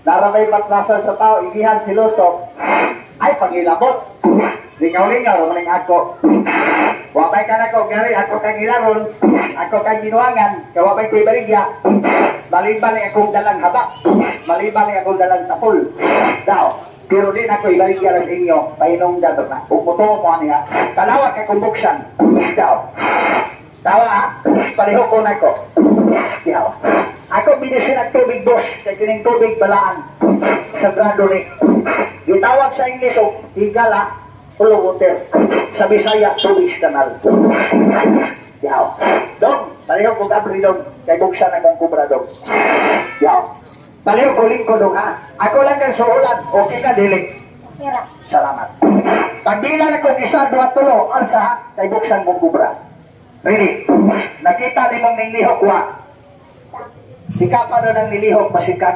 Naramay matrasan sa tao, igihan siloso. Ay, pagilabot. Lingaw-lingaw, maning ako. Wapay ka na ko, gari, ako kang ilaron. Ako kang ginuangan, kawapay ko'y baligya. Malibali akong dalang haba. Malibali akong dalang tapol. Daw, pero din ako ibaligya ng inyo, painong dato na. Umuto mo niya, kalawat ka kumbuksan. Daw, tawa ha, paliho ko na ko. Daw, ako binisin ang tubig boss, kaya kining tubig balaan. Sagrado ni. Gitawag sa English, higala, full of water. Sa Bisaya, tubig kanal. Yaw. Dong, paliho ko kapri dong. Kay buksan akong kubra dong. Yaw. Paliho ko link ko dong ha. Ako lang kang suulan. Okay ka, dilig. Salamat. Pagbilan akong isa, dua, tulo. Alsa ha. Kay buksan kong kubra. Ready? Nakita ni mong nilihok wa. Ika pa doon ang nilihok, masikaga.